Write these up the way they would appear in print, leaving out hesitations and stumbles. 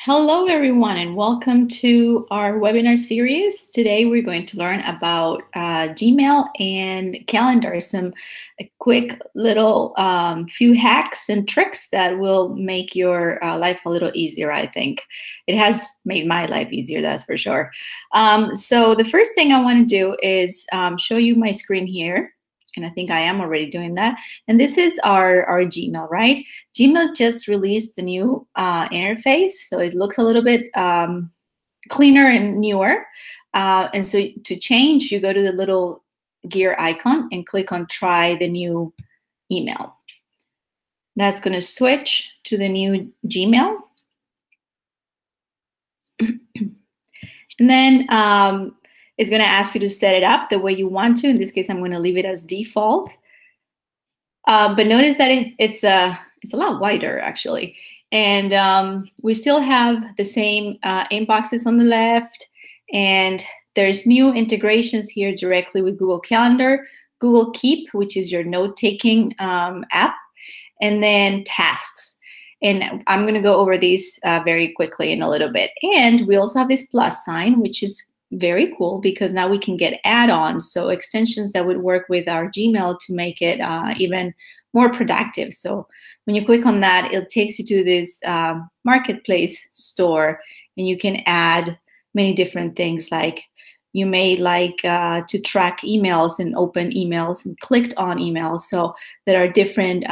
Hello, everyone, and welcome to our webinar series. Today, we're going to learn about Gmail and calendar, some quick little few hacks and tricks that will make your life a little easier, I think. It has made my life easier, that's for sure. So the first thing I want to do is show you my screen here. And I think I am already doing that. And this is our Gmail, right? Gmail just released the new interface, so it looks a little bit cleaner and newer. And so to change, you go to the little gear icon and click on Try the New Email. That's going to switch to the new Gmail. And then it's going to ask you to set it up the way you want to. In this case, I'm going to leave it as default. But notice that it's a lot wider, actually. And we still have the same inboxes on the left. And there's new integrations here directly with Google Calendar, Google Keep, which is your note-taking app, and then Tasks. And I'm going to go over these very quickly in a little bit. And we also have this plus sign, which is very cool because now we can get add-ons, so extensions that would work with our Gmail to make it even more productive. So when you click on that, it takes you to this marketplace store, and you can add many different things. Like you may like to track emails and open emails and clicked on emails. So there are different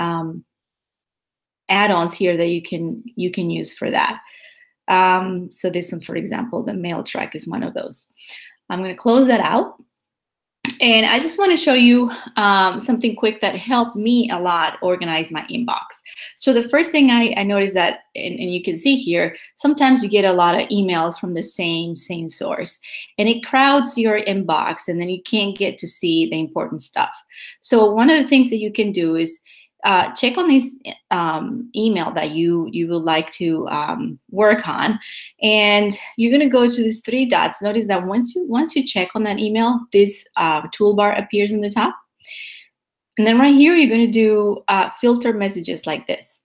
add-ons here that you can use for that. So this one, for example, the mail track is one of those. I'm going to close that out. And I just want to show you something quick that helped me a lot organize my inbox. So the first thing I noticed that, and you can see here, sometimes you get a lot of emails from the same source, and it crowds your inbox, and then you can't get to see the important stuff. So one of the things that you can do is check on this email that you would like to work on, and you're going to go to these three dots. Notice that once you check on that email, this toolbar appears in the top, and then right here you're going to do filter messages like this.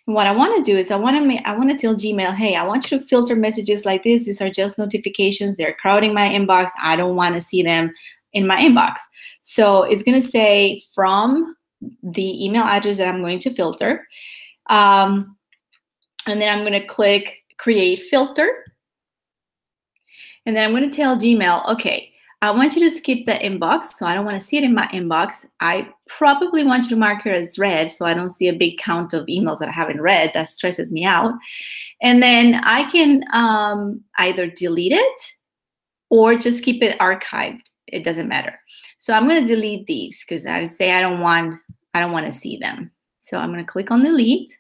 And what I want to do is I want to tell Gmail, hey, I want you to filter messages like this. These are just notifications. They're crowding my inbox. I don't want to see them in my inbox. So it's going to say from the email address that I'm going to filter. And then I'm going to click Create Filter. And then I'm going to tell Gmail, okay, I want you to skip the inbox, so I don't want to see it in my inbox. I probably want you to mark it as read, so I don't see a big count of emails that I haven't read. That stresses me out. And then I can either delete it or just keep it archived. It doesn't matter. So I'm going to delete these because I say I don't want to see them. So I'm going to click on delete.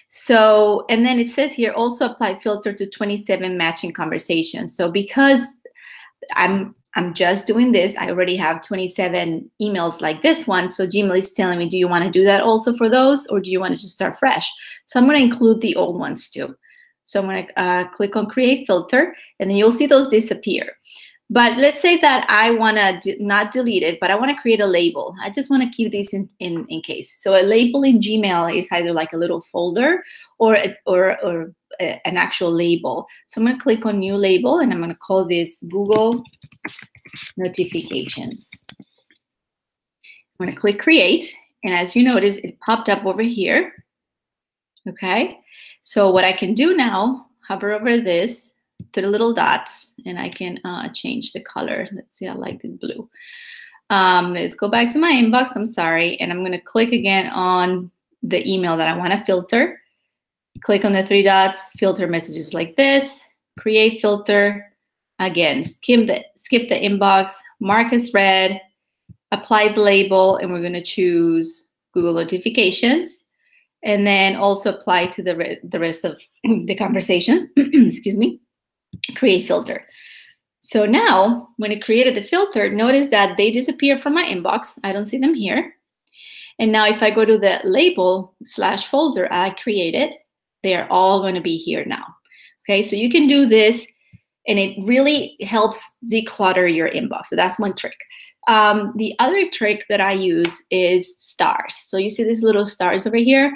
So, and then it says here also apply filter to 27 matching conversations. So because I'm just doing this, I already have 27 emails like this one. So Gmail is telling me, do you want to do that also for those, or do you want to just start fresh? So I'm going to include the old ones too. So I'm going to click on create filter, and then you'll see those disappear. But let's say that I want to not delete it, but I want to create a label. I just want to keep these in case. So a label in Gmail is either like a little folder or an actual label. So I'm going to click on new label, and I'm going to call this Google Notifications. I'm going to click create. And as you notice, it popped up over here. Okay. So what I can do now, hover over this, to the little dots, and I can change the color. Let's see, I like this blue. Let's go back to my inbox. I'm sorry. And I'm going to click again on the email that I want to filter. Click on the three dots, filter messages like this, create filter. Again, skip the inbox, mark as read, apply the label, and we're going to choose Google Notifications. And then also apply to the rest of the conversations. Excuse me. Create filter. So now when it created the filter, notice that they disappear from my inbox. I don't see them here. And now if I go to the label / folder I created, they are all going to be here now. Okay, so you can do this, and it really helps declutter your inbox. So that's one trick. The other trick that I use is stars. So you see these little stars over here.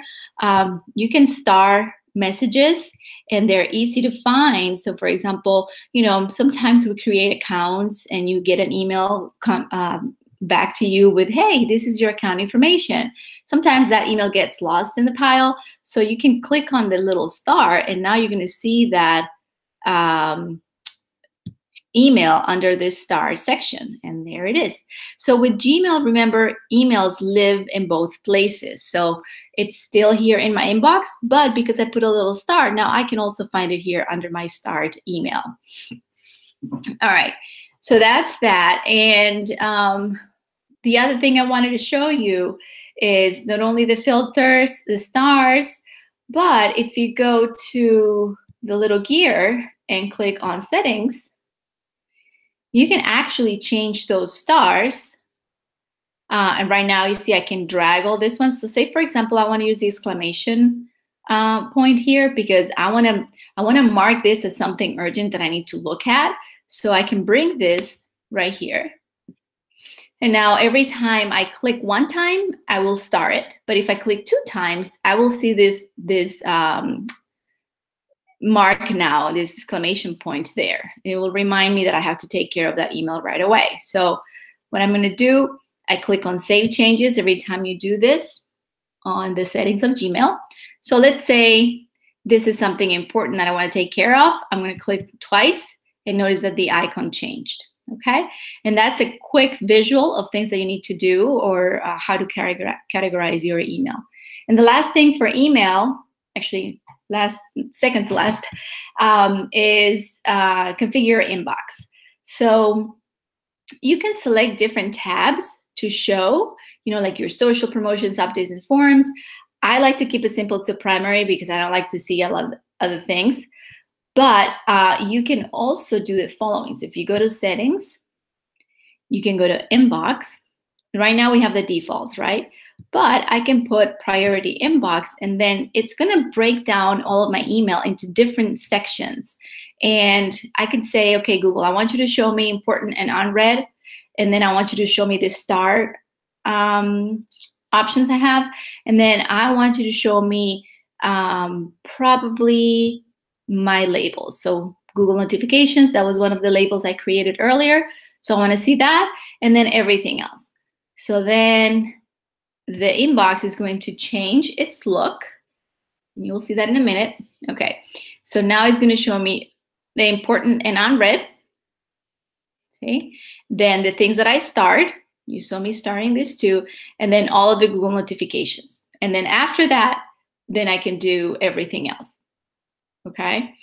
You can star messages, and they're easy to find. So for example, sometimes we create accounts and you get an email back to you with, hey, this is your account information. Sometimes that email gets lost in the pile. So you can click on the little star, and now you're going to see that email under this star section, and there it is. So with Gmail, remember, emails live in both places. So it's still here in my inbox, but because I put a little star, now I can also find it here under my starred email. All right, so that's that. And the other thing I wanted to show you is not only the filters, the stars, but if you go to the little gear and click on settings, you can actually change those stars. And right now you see I can drag all this one. So say, for example, I want to use the exclamation point here because I want to mark this as something urgent that I need to look at. So I can bring this right here. And now every time I click one time, I will star it. But if I click 2 times, I will see this mark now, this exclamation point there. It will remind me that I have to take care of that email right away. So what I'm going to do, I click on Save Changes every time you do this on the settings of Gmail. So let's say this is something important that I want to take care of. I'm going to click twice and notice that the icon changed. Okay, and that's a quick visual of things that you need to do or how to categorize your email. And the last thing for email, actually second to last, is configure your inbox. So you can select different tabs to show, like your social promotions, updates, and forms. I like to keep it simple to primary because I don't like to see a lot of other things. But you can also do the following. So if you go to settings, you can go to inbox. Right now we have the default, right? But I can put priority inbox, and then it's going to break down all of my email into different sections. And I can say, okay, Google, I want you to show me important and unread. And then I want you to show me the star options I have. And then I want you to show me probably my labels. So Google notifications, that was one of the labels I created earlier. So I want to see that, and then everything else. So then the inbox is going to change its look. You'll see that in a minute. Okay, so now it's going to show me the important and unread. Okay, then the things that I starred, you saw me starring this too, and then all of the Google notifications. And then after that, then I can do everything else. Okay,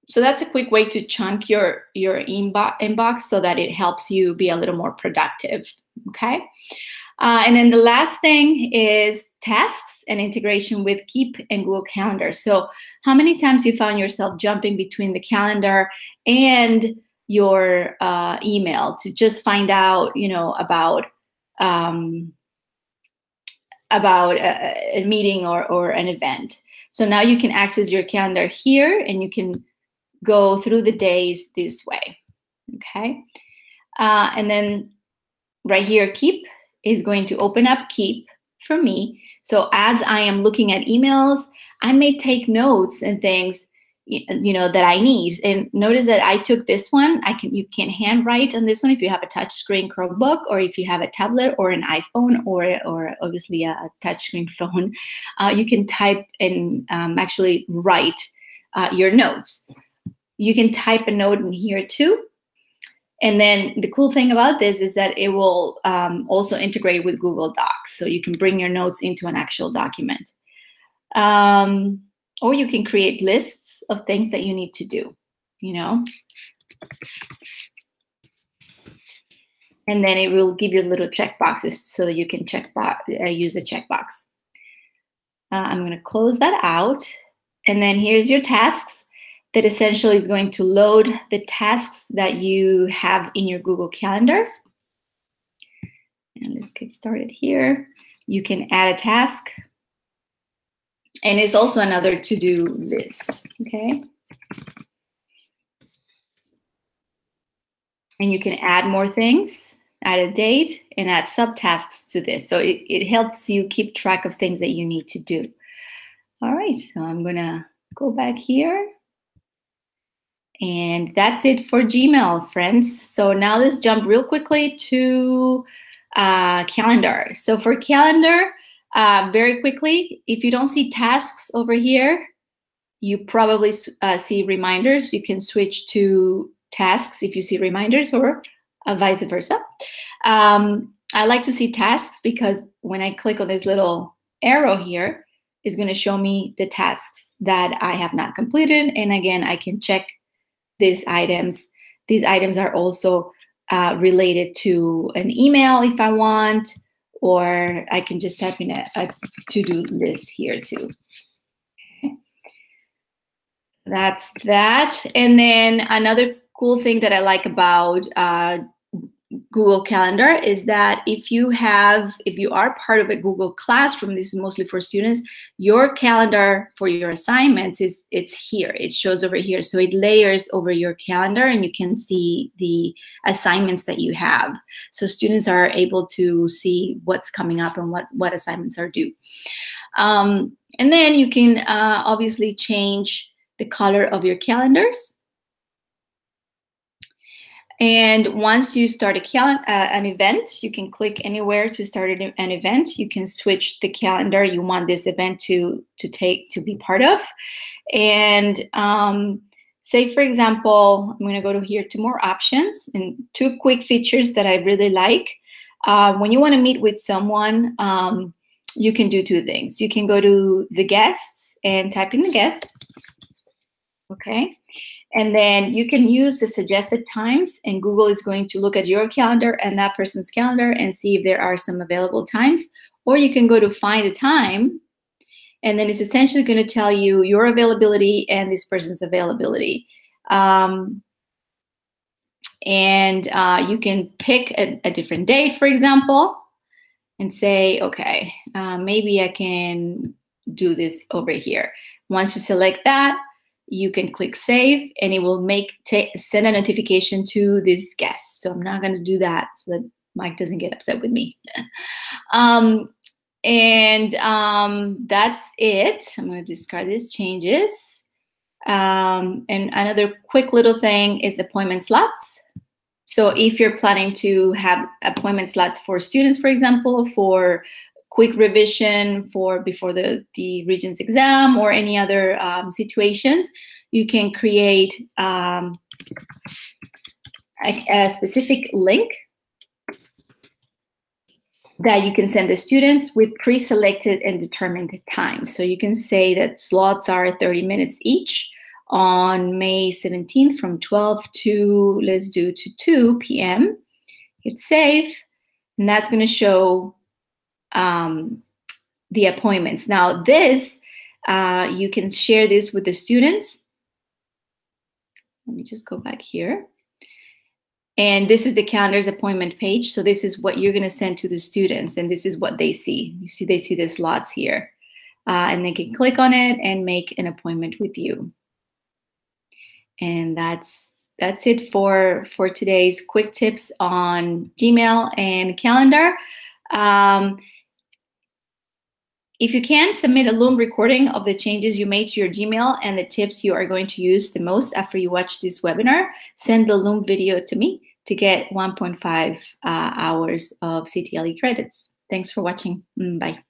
so that's a quick way to chunk your inbox so that it helps you be a little more productive. Okay, and then the last thing is tasks and integration with Keep and Google Calendar. So how many times you found yourself jumping between the calendar and your email to just find out, about a meeting or an event. So now you can access your calendar here, and you can go through the days this way. Okay, and then right here, Keep is going to open up Keep for me. So as I am looking at emails, I may take notes and things, that I need. And notice that I took this one. You can handwrite on this one if you have a touchscreen Chromebook, or if you have a tablet or an iPhone, or obviously a touchscreen phone. You can type and actually write your notes. You can type a note in here too. And then the cool thing about this is that it will also integrate with Google Docs. So you can bring your notes into an actual document. Or you can create lists of things that you need to do, And then it will give you little check boxes so that you can use the checkbox. I'm going to close that out. And then here's your tasks. That essentially is going to load the tasks that you have in your Google Calendar. And let's get started here. You can add a task. And it's also another to-do list, okay? And you can add more things, add a date, and add subtasks to this. So it helps you keep track of things that you need to do. All right, so I'm gonna go back here. And that's it for Gmail, friends. So now let's jump real quickly to calendar. So for calendar, very quickly, if you don't see tasks over here, you probably see reminders. You can switch to tasks if you see reminders, or vice versa. I like to see tasks because when I click on this little arrow here, it's going to show me the tasks that I have not completed. And again, I can check these items. These items are also related to an email if I want, or I can just type in a to-do list here too. Okay. That's that. And then another cool thing that I like about Google Calendar is that if you are part of a Google Classroom, this is mostly for students, your calendar for your assignments it's here. It shows over here. So it layers over your calendar and you can see the assignments that you have. So students are able to see what's coming up and what assignments are due. And then you can obviously change the color of your calendars. And once you start an event, you can click anywhere to start an event. You can switch the calendar you want this event to be part of. And say, for example, I'm going to go to here to more options and 2 quick features that I really like. When you want to meet with someone, you can do 2 things. You can go to the guests and type in the guest. Okay. And then you can use the suggested times, and Google is going to look at your calendar and that person's calendar and see if there are some available times. Or you can go to find a time, and then it's essentially going to tell you your availability and this person's availability. And you can pick a different date, for example, and say, okay, maybe I can do this over here. Once you select that, you can click save, and it will send a notification to this guest. So I'm not going to do that so that Mike doesn't get upset with me. That's it. I'm going to discard these changes. And another quick little thing is appointment slots. So if you're planning to have appointment slots for students, for example, for quick revision before the Regents exam or any other situations, you can create a specific link that you can send the students with pre-selected and determined times. So you can say that slots are 30 minutes each on May 17th from 12 to, let's do to 2 p.m. Hit save, and that's going to show the appointments. Now this, you can share this with the students. Let me just go back here. And this is the calendar's appointment page. So this is what you're going to send to the students, and this is what they see. You see, they see the slots here, and they can click on it and make an appointment with you. And that's it for today's quick tips on Gmail and calendar. If you can, submit a Loom recording of the changes you made to your Gmail and the tips you are going to use the most after you watch this webinar. Send the Loom video to me to get 1.5 hours of CTLE credits. Thanks for watching. Bye.